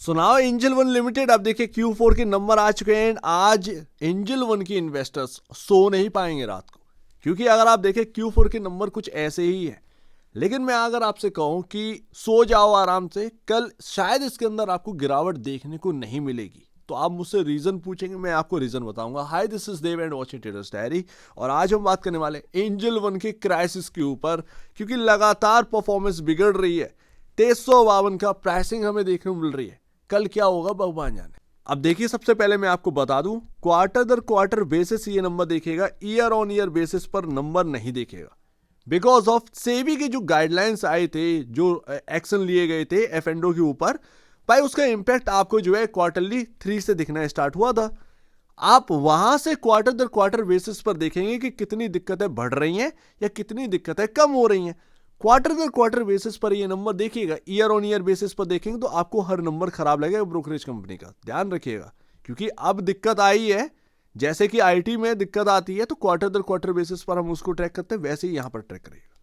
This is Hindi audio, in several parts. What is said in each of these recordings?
सुनाओ एंजल वन लिमिटेड। अब देखिए Q4 के नंबर आ चुके हैं। आज एंजल वन के इन्वेस्टर्स सो नहीं पाएंगे रात को, क्योंकि अगर आप देखें Q4 के नंबर कुछ ऐसे ही है। लेकिन मैं अगर आपसे कहूं कि सो जाओ आराम से, कल शायद इसके अंदर आपको गिरावट देखने को नहीं मिलेगी। तो आप मुझसे रीजन पूछेंगे, मैं आपको रीजन बताऊंगा। Hi, this is Dev and watching traders diary. और आज हम बात करने वाले एंजल वन के क्राइसिस के ऊपर, क्योंकि लगातार परफॉर्मेंस बिगड़ रही है। 2352 का प्राइसिंग हमें देखने को मिल रही है। कल क्या होगा भगवान जाने। अब देखिए, सबसे पहले मैं आपको बता दूं, क्वार्टर दर क्वार्टर बेसिस ये नंबर देखेगा, ईयर ऑन ईयर बेसिस पर नंबर नहीं देखेगा। बिकॉज ऑफ सेबी के जो गाइडलाइंस आए थे, जो एक्शन लिए गए थे एफ&ओ के ऊपर, भाई उसका इंपैक्ट आपको जो है क्वार्टरली 3 से दिखना स्टार्ट हुआ था। आप वहां से क्वार्टर दर क्वार्टर बेसिस पर देखेंगे कि कितनी दिक्कतें बढ़ रही हैं या कितनी दिक्कतें कम हो रही हैं। क्वार्टर दर क्वार्टर बेसिस पर ये नंबर देखिएगा, ईयर ऑन ईयर बेसिस पर देखेंगे तो आपको हर नंबर खराब लगेगा ब्रोकरेज कंपनी का। ध्यान रखिएगा, क्योंकि अब दिक्कत आई है। जैसे कि आईटी में दिक्कत आती है तो क्वार्टर दर क्वार्टर बेसिस पर हम उसको ट्रैक करते हैं, वैसे ही यहां पर ट्रैक करिएगा।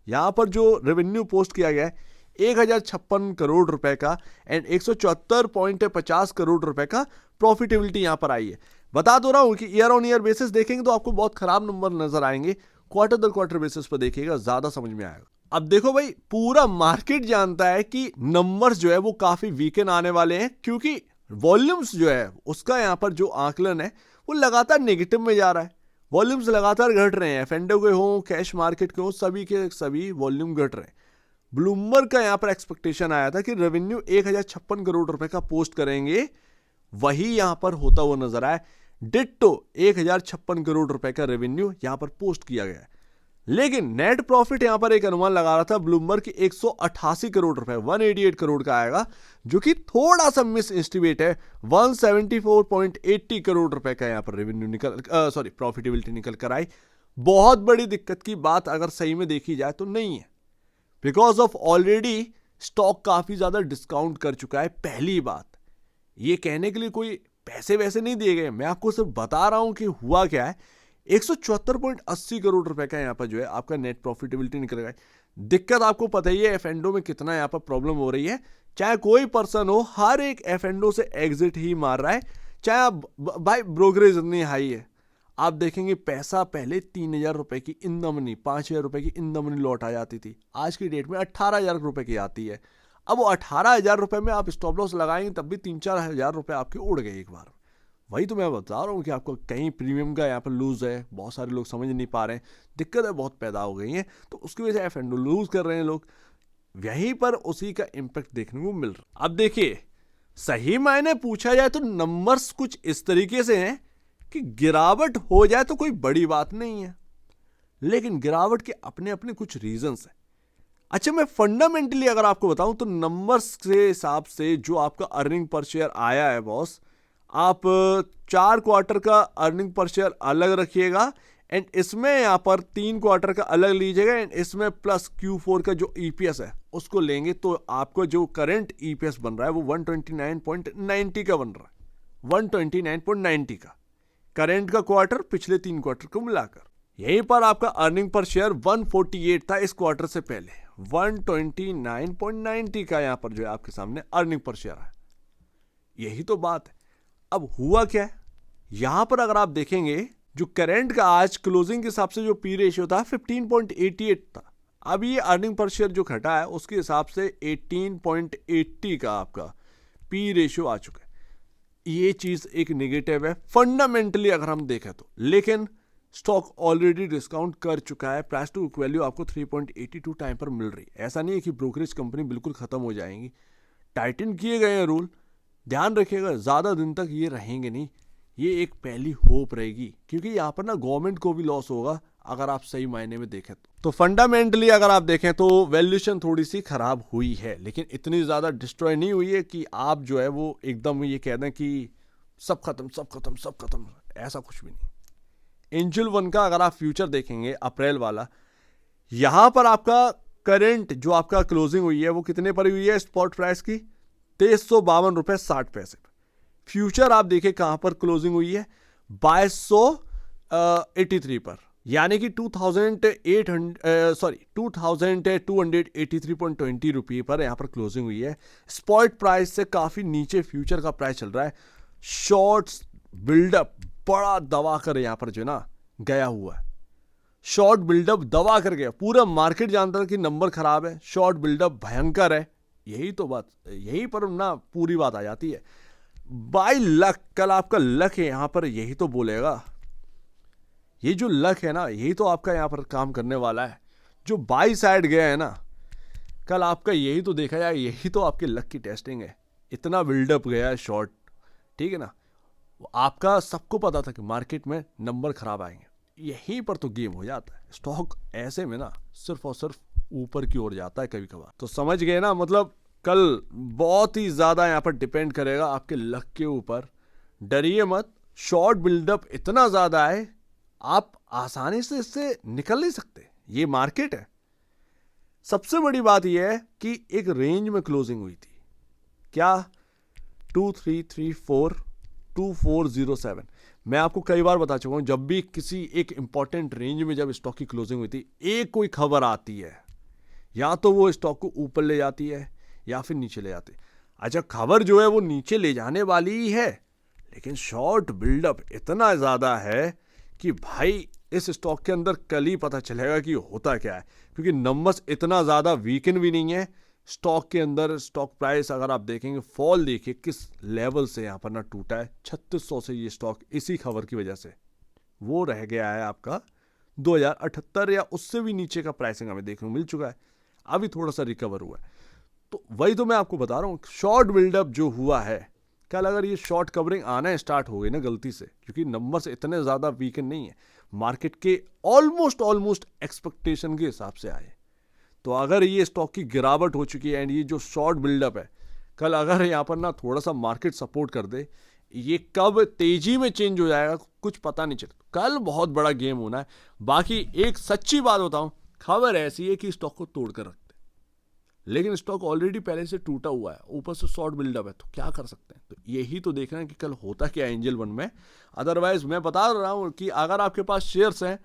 यहां पर जो रेवेन्यू पोस्ट किया गया है 1056 करोड़ रुपए का एंड 174.50 करोड़ रुपए का प्रॉफिटेबिलिटी यहां पर आई है। बता दो रहा हूं कि ईयर ऑन ईयर बेसिस देखेंगे तो आपको बहुत खराब नंबर नजर आएंगे। क्वार्टर दर क्वार्टर बेसिस पर देखिएगा, ज्यादा समझ में आएगा। अब देखो भाई, पूरा मार्केट जानता है कि नंबर्स जो है वो काफी वीकेंड आने वाले हैं, क्योंकि वॉल्यूम्स जो है उसका यहां पर जो आकलन है वो लगातार नेगेटिव में जा रहा है। वॉल्यूम्स लगातार घट रहे हैं, एफ&ओ के हो, कैश मार्केट के हो, सभी के सभी वॉल्यूम घट रहे हैं। ब्लूमबर्ग का यहां पर एक्सपेक्टेशन आया था कि रेवेन्यू 1056 करोड़ रुपए का पोस्ट करेंगे, वही यहां पर होता हुआ नजर आया। डिट्टो 1056 करोड़ रुपए का रेवेन्यू यहां पर पोस्ट किया गया है। लेकिन नेट प्रॉफिट यहां पर एक अनुमान लगा रहा था ब्लूमबर्ग की 188 करोड़ रुपए, 188 करोड़ का आएगा, जो कि थोड़ा सा मिस एस्टिमेट है। 174.80 करोड़ रुपए का यहां पर रेवेन्यू प्रॉफिटेबिलिटी निकल कर आई। बहुत बड़ी दिक्कत की बात अगर सही में देखी जाए तो नहीं है, बिकॉज ऑफ ऑलरेडी स्टॉक काफी ज्यादा डिस्काउंट कर चुका है। पहली बात, ये कहने के लिए कोई पैसे वैसे नहीं दिए गए, मैं आपको सिर्फ बता रहा हूं कि हुआ क्या है। 174.80 करोड़ रुपए का यहां पर जो है आपका नेट प्रॉफिटेबिलिटी निकल गया। दिक्कत आपको पता ही है एफ&ओ में कितना यहां पर प्रॉब्लम हो रही है। चाहे कोई पर्सन हो, हर एक एफ&ओ से एग्जिट ही मार रहा है। चाहे आप भाई ब्रोकरेज इतनी हाई है, आप देखेंगे पैसा पहले 3000 रुपए की इन द मनी, 5000 रुपए की इन द मनी लौट आ जाती थी, आज की डेट में 18000 रुपए की आती है। अब वो 18000 रुपए में आप स्टॉप लॉस लगाएंगे तब भी 3-4 हजार रुपए आपके उड़ गए एक बार। वही तो मैं बता रहा हूँ कि आपको कहीं प्रीमियम का यहाँ पर लूज है, बहुत सारे लोग समझ नहीं पा रहे हैं, दिक्कतें बहुत पैदा हो गई हैं, तो उसकी वजह से एफ&ओ लूज कर रहे हैं लोग। यहीं पर उसी का इंपैक्ट देखने को मिल रहा। अब देखिए, सही मायने पूछा जाए तो नंबर्स कुछ इस तरीके से हैं कि गिरावट हो जाए तो कोई बड़ी बात नहीं है, लेकिन गिरावट के अपने अपने कुछ रीजंस हैं। अच्छा, मैं फंडामेंटली अगर आपको बताऊं तो नंबर्स के हिसाब से जो आपका अर्निंग पर शेयर आया है बॉस, आप 4 क्वार्टर का अर्निंग पर शेयर अलग रखिएगा एंड इसमें यहां पर 3 क्वार्टर का अलग लीजिएगा एंड इसमें प्लस Q4 का जो ईपीएस है उसको लेंगे, तो आपको जो करंट ईपीएस बन रहा है वो 129.90 का बन रहा है। 129.90 का करंट का क्वार्टर पिछले 3 क्वार्टर को मिलाकर। यहीं पर आपका अर्निंग पर शेयर 148 था इस क्वार्टर से पहले, 129.90 का यहां पर जो है आपके सामने अर्निंग पर शेयर है। यही तो बात है। अब हुआ क्या है, यहां पर अगर आप देखेंगे जो करंट का आज क्लोजिंग के हिसाब से जो पी रेशियो था 15.88 था, अब ये अर्निंग पर शेयर जो घटा है उसके हिसाब से 18.80 का आपका पी रेशियो आ चुका है। ये चीज एक नेगेटिव है फंडामेंटली अगर हम देखें तो, लेकिन स्टॉक ऑलरेडी डिस्काउंट कर चुका है। प्राइस टू बुक वैल्यू आपको 3.82 टाइम पर मिल रही है। ऐसा नहीं है कि ब्रोकरेज कंपनी बिल्कुल खत्म हो जाएंगी, टाइटन किए गए हैं रूल। ध्यान रखिएगा, ज्यादा दिन तक ये रहेंगे नहीं, ये एक पहली होप रहेगी, क्योंकि यहाँ पर ना गवर्नमेंट को भी लॉस होगा अगर आप सही मायने में देखें तो फंडामेंटली अगर आप देखें तो वैल्यूएशन थोड़ी सी खराब हुई है, लेकिन इतनी ज्यादा डिस्ट्रॉय नहीं हुई है कि आप जो है वो एकदम ये कह दें कि सब खत्म सब खत्म सब खत्म, ऐसा कुछ भी नहीं। एंजल वन का अगर आप फ्यूचर देखेंगे अप्रैल वाला, यहां पर आपका करंट जो आपका क्लोजिंग हुई है वो कितने पर हुई है स्पॉट प्राइस की, 2352 रुपए 60 पैसे। फ्यूचर आप देखिए कहां पर क्लोजिंग हुई है, 2283 पर। यानी कि 2283.20 रुपये पर यहाँ पर क्लोजिंग हुई है। स्पॉट प्राइस से काफी नीचे फ्यूचर का प्राइस चल रहा है। शॉर्ट्स बिल्डअप बड़ा दबा कर यहाँ पर जो ना गया हुआ है। शॉर्ट बिल्डअप दबा कर गया, पूरा मार्केट जानता है कि नंबर खराब है, शॉर्ट बिल्डअप भयंकर है। यही तो बात, यही पर ना पूरी बात आ जाती है। बाय लक, कल आपका लक है यहाँ पर, यही तो बोलेगा। ये जो लक है ना, यही तो आपका यहाँ पर काम करने वाला है। जो बाई साइड गया है ना कल, आपका यही तो देखा जाए, यही तो आपके लक की टेस्टिंग है। इतना बिल्डअप गया है शॉर्ट, ठीक है ना। आपका सबको पता था कि मार्केट में नंबर खराब आएंगे, यहीं पर तो गेम हो जाता है। स्टॉक ऐसे में ना सिर्फ और सिर्फ ऊपर की ओर जाता है कभी कभार। तो समझ गए ना, मतलब कल बहुत ही ज्यादा यहाँ पर डिपेंड करेगा आपके लक के ऊपर। डरिए मत, शॉर्ट बिल्डअप इतना ज्यादा है, आप आसानी से इससे निकल नहीं सकते। ये मार्केट है। सबसे बड़ी बात यह है कि एक रेंज में क्लोजिंग हुई थी, क्या 2334-2407। मैं आपको कई बार बता चुका हूं, जब भी किसी एक इंपॉर्टेंट रेंज में जब स्टॉक की क्लोजिंग हुई थी, एक कोई खबर आती है, या तो वो स्टॉक को ऊपर ले जाती है या फिर नीचे ले जाती है। अच्छा, खबर जो है वो नीचे ले जाने वाली ही है, लेकिन शॉर्ट बिल्डअप इतना ज्यादा है कि भाई इस स्टॉक के अंदर कल ही पता चलेगा कि होता क्या है। क्योंकि नंबर्स इतना ज्यादा वीकन भी नहीं है स्टॉक के अंदर। स्टॉक प्राइस अगर आप देखेंगे, फॉल देखिए किस लेवल से यहाँ पर ना टूटा है। 3600 से ये स्टॉक इसी खबर की वजह से वो रह गया है आपका 2078 या उससे भी नीचे का प्राइसिंग हमें देखने को मिल चुका है। अभी थोड़ा सा रिकवर हुआ है। तो वही तो मैं आपको बता रहा हूँ, शॉर्ट बिल्डअप जो हुआ है कल, अगर ये शॉर्ट कवरिंग आना स्टार्ट हो गई ना गलती से, क्योंकि नंबर्स इतने ज्यादा वीकन नहीं है, मार्केट के ऑलमोस्ट एक्सपेक्टेशन के हिसाब से आए, तो अगर ये स्टॉक की गिरावट हो चुकी है एंड ये जो शॉर्ट बिल्डअप है कल अगर यहाँ पर ना थोड़ा सा मार्केट सपोर्ट कर दे, ये कब तेजी में चेंज हो जाएगा कुछ पता नहीं चलता। कल बहुत बड़ा गेम होना है। बाकी एक सच्ची बात बताऊं, खबर ऐसी है कि स्टॉक को तोड़ कर रखते, लेकिन स्टॉक ऑलरेडी पहले से टूटा हुआ है, ऊपर से शॉर्ट बिल्डअप है, तो क्या कर सकते हैं। तो यही तो देखना है कि कल होता क्या है एंजल वन में। अदरवाइज मैं बता रहा हूं कि अगर आपके पास शेयर्स हैं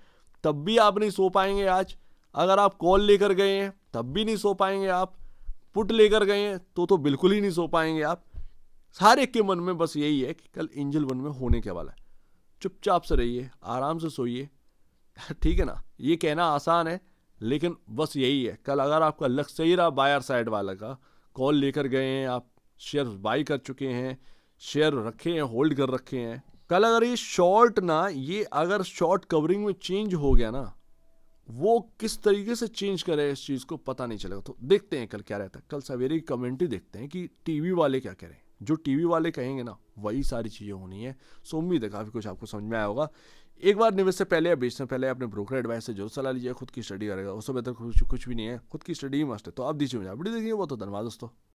तब भी आप नहीं सो पाएंगे आज। अगर आप कॉल लेकर गए हैं तब भी नहीं सो पाएंगे आप। पुट लेकर गए हैं तो बिल्कुल ही नहीं सो पाएंगे आप। सारे के मन में बस यही है कि कल एंजल वन में होने क्या वाला है। चुपचाप से रहिए, आराम से सोइए, ठीक है ना। ये कहना आसान है, लेकिन बस यही है। कल अगर आपका लक्ष्य सही रहा, बायर साइड वाला का कॉल लेकर गए हैं आप, शेयर बाई कर चुके हैं, शेयर रखे हैं, होल्ड कर रखे हैं, कल अगर ये शॉर्ट ना, ये अगर शॉर्ट कवरिंग में चेंज हो गया ना, वो किस तरीके से चेंज करे इस चीज को पता नहीं चलेगा। तो देखते हैं कल क्या रहता है। कल सवेरे की कमेंट्री देखते हैं कि टीवी वाले क्या कह रहे हैं। जो टीवी वाले कहेंगे ना वही सारी चीजें होनी है। सो उम्मीद है काफी कुछ आपको समझ में आया होगा। एक बार निवेश से पहले या बेचने से पहले अपने ब्रोकर एडवाइस से जरूर सलाह लीजिए। खुद की स्टडी करेगा उससे बेहतर कुछ भी नहीं है। खुद की स्टडी ही मस्ट है। तो आप दीजिए मुझे वीडियो देखिए, वो तो धन्यवाद दोस्तों।